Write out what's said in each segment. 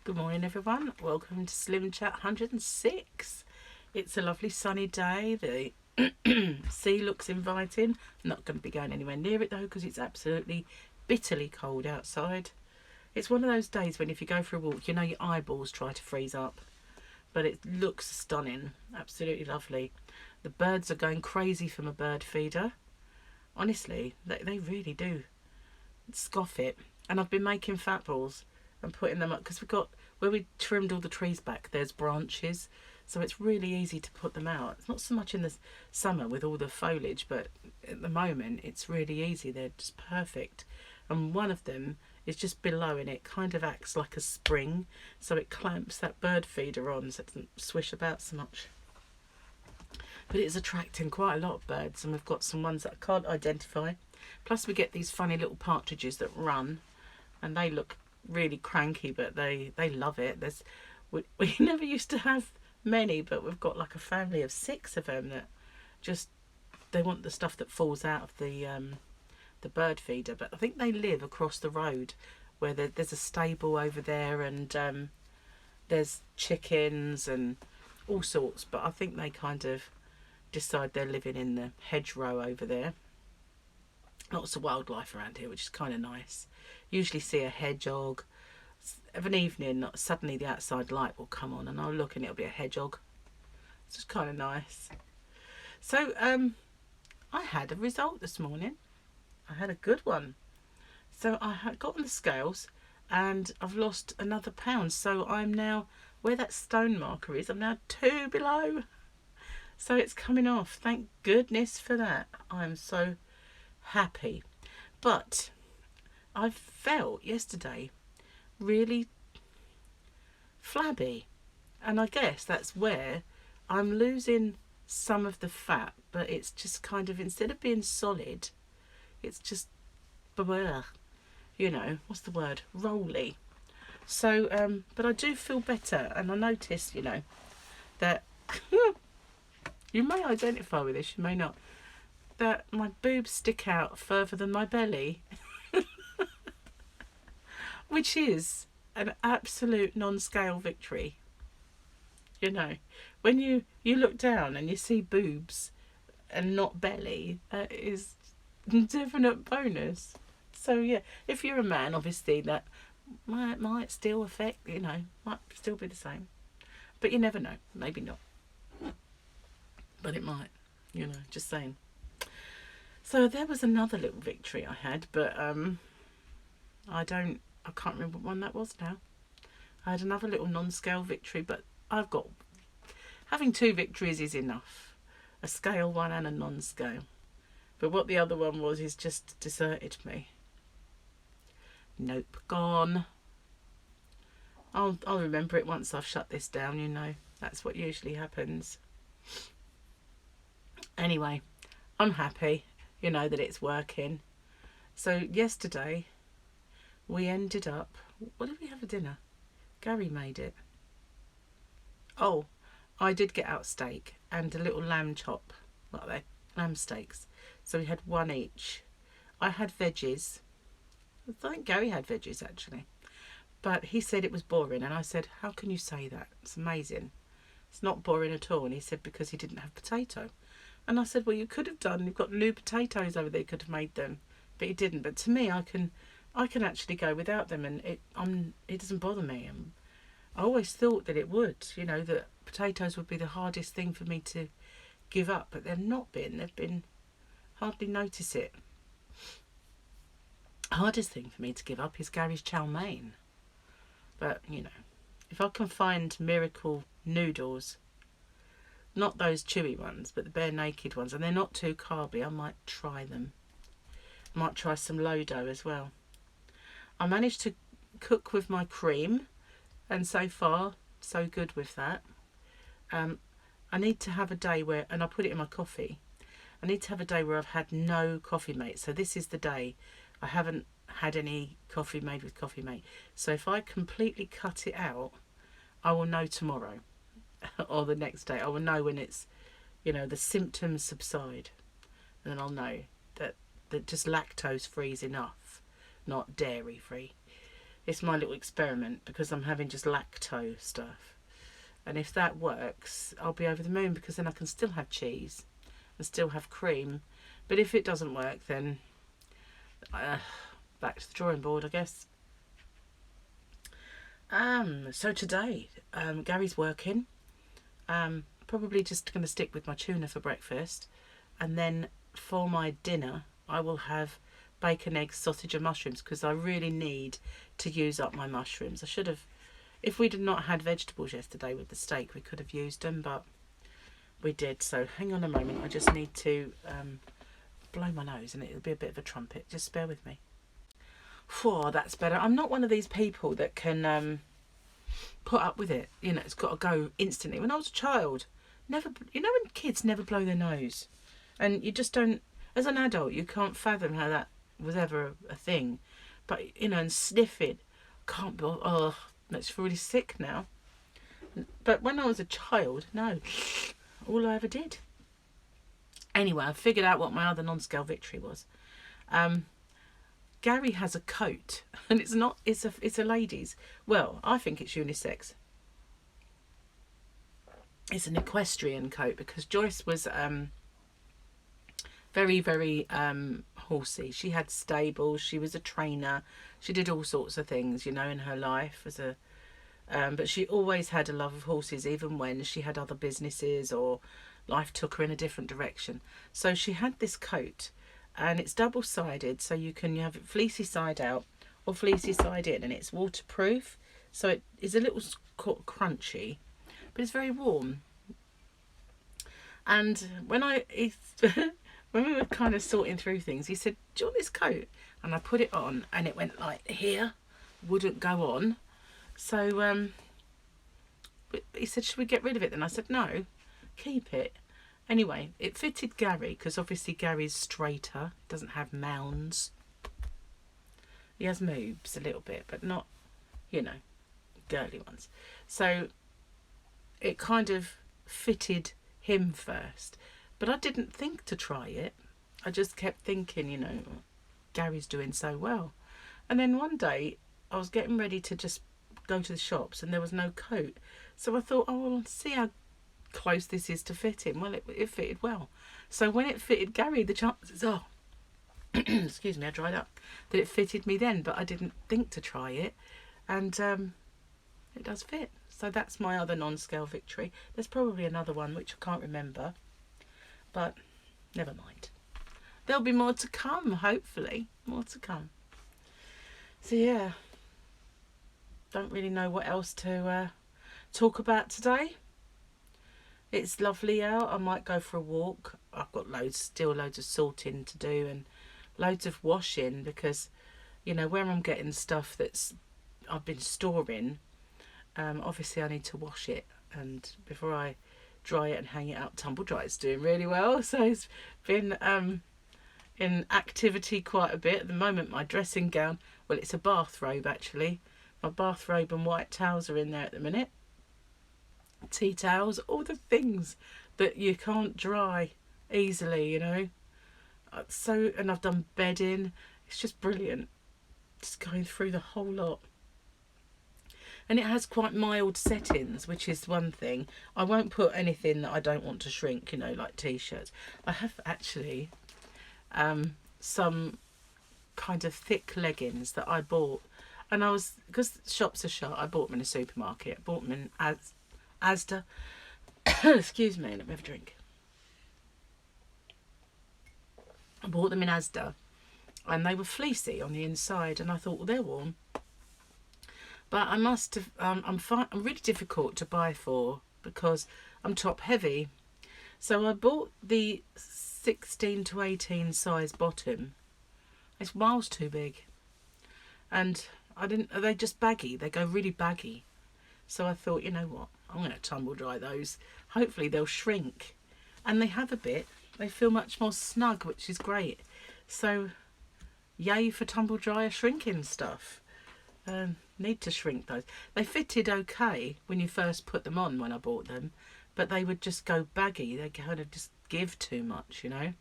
Good morning, everyone. Welcome to SlimChat 106. It's a lovely sunny day. The sea looks inviting. I'm not going to be going anywhere near it though because it's absolutely bitterly cold outside. It's one of those days when if you go for a walk, you know your eyeballs try to freeze up. But it looks stunning. Absolutely lovely. The birds are going crazy from a bird feeder. Honestly, they really do scoff it. And I've been making fat balls and putting them up because we've got, where we trimmed all the trees back, there's branches, so it's really easy to put them out. It's not so much in the summer with all the foliage, but at the moment it's really easy. They're just perfect. And one of them is just below and it kind of acts like a spring, so it clamps that bird feeder on so it doesn't swish about so much. But it's attracting quite a lot of birds, and we've got some ones that I can't identify. Plus we get these funny little partridges that run, and they look really cranky, but they love it. We never used to have many, but we've got like a family of 6 of them that just, they want the stuff that falls out of the bird feeder. But I think they live across the road where there's a stable over there, and there's chickens and all sorts, but I think they kind of decide they're living in the hedgerow over there. Lots of wildlife around here, which is kind of nice. Usually see a hedgehog. Of an evening, suddenly the outside light will come on and I'll look and it'll be a hedgehog. It's just kind of nice. So I had a result this morning. I had a good one. So I had got on the scales and I've lost another pound. So I'm now, where that stone marker is, I'm now 2 below. So it's coming off. Thank goodness for that. I'm so happy. But I felt yesterday really flabby, and I guess that's where I'm losing some of the fat, but it's just kind of, instead of being solid, it's just blah, you know, what's the word, rolly. So but I do feel better, and I noticed, you know, that you may identify with this, you may not, that my boobs stick out further than my belly. Which is an absolute non-scale victory. You know, when you look down and you see boobs and not belly, that is a definite bonus. So yeah, if you're a man, obviously that might still affect, you know, might still be the same. But you never know, maybe not. But it might, you know, just saying. So there was another little victory I had, but I can't remember what one that was now. I had another little non-scale victory, but having 2 victories is enough. A scale one and a non-scale. But what the other one was is just deserted me. Nope, gone. I'll remember it once I've shut this down, you know. That's what usually happens. Anyway, I'm happy, you know, that it's working. So yesterday we ended up, what did we have for dinner? Gary made it. Oh, I did get out steak and a little lamb chop, like they lamb steaks. So we had 1 each. I had veggies. I think Gary had veggies actually. But he said it was boring, and I said, how can you say that? It's amazing. It's not boring at all. And he said because he didn't have potato. And I said, well, you could have done. You've got new potatoes over there. You could have made them, but he didn't. But to me, I can actually go without them, and it doesn't bother me. I always thought that it would. You know, that potatoes would be the hardest thing for me to give up, but they've not been. They've been, hardly notice it. Hardest thing for me to give up is Gary's chow mein. But you know, if I can find miracle noodles, not those chewy ones, but the bare naked ones, and they're not too carby, I might try them. I might try some Lodo as well. I managed to cook with my cream, and so far so good with that. I need to have a day where, and I put it in my coffee, I need to have a day where I've had no coffee mate. So this is the day I haven't had any coffee made with coffee mate. So if I completely cut it out, I will know tomorrow or the next day. I will know when it's, you know, the symptoms subside, and then I'll know that just lactose free is enough, not dairy free. It's my little experiment because I'm having just lacto stuff. And if that works, I'll be over the moon, because then I can still have cheese and still have cream. But if it doesn't work, then back to the drawing board, I guess. So today, Gary's working. Probably just going to stick with my tuna for breakfast. And then for my dinner, I will have bacon, eggs, sausage and mushrooms, because I really need to use up my mushrooms. I should have, if we'd not had vegetables yesterday with the steak, we could have used them, but we did. So hang on a moment, I just need to blow my nose and it'll be a bit of a trumpet. Just bear with me. Whew, that's better. I'm not one of these people that can put up with it. You know, it's got to go instantly. When I was a child, never, you know, when kids never blow their nose, and you just don't, as an adult, you can't fathom how that was ever a thing. But, you know, and sniffing, can't be, oh, makes me really sick now. But when I was a child, no, all I ever did. Anyway, I figured out what my other non-scale victory was. Gary has a coat, and it's a ladies. Well, I think it's unisex. It's an equestrian coat, because Joyce was very, very horsey. She had stables. She was a trainer. She did all sorts of things, you know, in her life as a. But she always had a love of horses, even when she had other businesses or life took her in a different direction. So she had this coat, and it's double-sided, so you have it fleecy side out or fleecy side in, and it's waterproof, so it is a little crunchy, but it's very warm. And when when we were kind of sorting through things, he said, "Do you want this coat?" And I put it on, and it went like here, wouldn't go on. So he said, "Should we get rid of it then?" I said, "No, keep it." Anyway, it fitted Gary, because obviously Gary's straighter, doesn't have mounds. He has moobs a little bit, but not, you know, girly ones. So it kind of fitted him first. But I didn't think to try it. I just kept thinking, you know, Gary's doing so well. And then one day I was getting ready to just go to the shops, and there was no coat. So I thought, oh, well, see how close this is to fit him. Well, it fitted well. So when it fitted Gary, the chances are, excuse me, I dried up, that it fitted me then, but I didn't think to try it, and it does fit. So that's my other non-scale victory. There's probably another one which I can't remember, but never mind. There'll be more to come, hopefully. More to come. So yeah, don't really know what else to talk about today. It's lovely out. I might go for a walk. I've got still loads of sorting to do, and loads of washing, because, you know, where I'm getting stuff that's I've been storing, obviously I need to wash it, and before I dry it and hang it up. Tumble dry is doing really well, so it's been in activity quite a bit. At the moment, my dressing gown, well, it's a bathrobe actually. My bathrobe and white towels are in there at the minute. Tea towels, all the things that you can't dry easily, you know. So, and I've done bedding. It's just brilliant. Just going through the whole lot. And it has quite mild settings, which is one thing. I won't put anything that I don't want to shrink, you know, like t-shirts. I have actually some kind of thick leggings that I bought, and I was, because shops are shut, I bought them in a supermarket. I bought them in Asda. Excuse me, let me have a drink. I bought them in Asda, and they were fleecy on the inside, and I thought, well, they're warm. But I must have, I'm really difficult to buy for, because I'm top heavy. So I bought the 16 to 18 size bottom. It's miles too big. And they're just baggy. They go really baggy. So I thought, you know what, I'm going to tumble dry those. Hopefully they'll shrink. And they have a bit. They feel much more snug, which is great. So yay for tumble dryer shrinking stuff. Need to shrink those. They fitted okay when you first put them on, when I bought them, but they would just go baggy. They kind of just give too much, you know.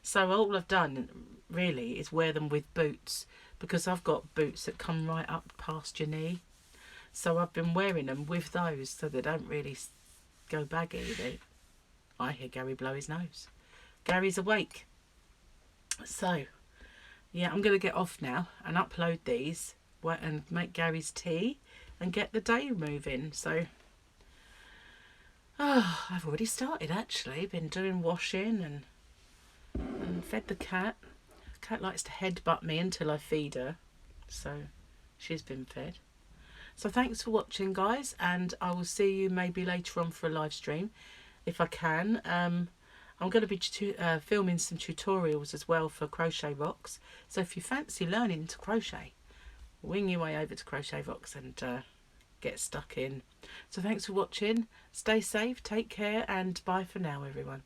So all I've done really is wear them with boots, because I've got boots that come right up past your knee. So I've been wearing them with those so they don't really go baggy. I hear Gary blow his nose. Gary's awake. So, yeah, I'm going to get off now and upload these and make Gary's tea and get the day moving. So, I've already started actually. Been doing washing and fed the cat. The cat likes to headbutt me until I feed her. So, she's been fed. So thanks for watching, guys, and I will see you maybe later on for a live stream if I can. I'm going to be filming some tutorials as well for Crochet Rocks. So if you fancy learning to crochet, wing your way over to Crochet Rocks and get stuck in. So thanks for watching. Stay safe, take care, and bye for now, everyone.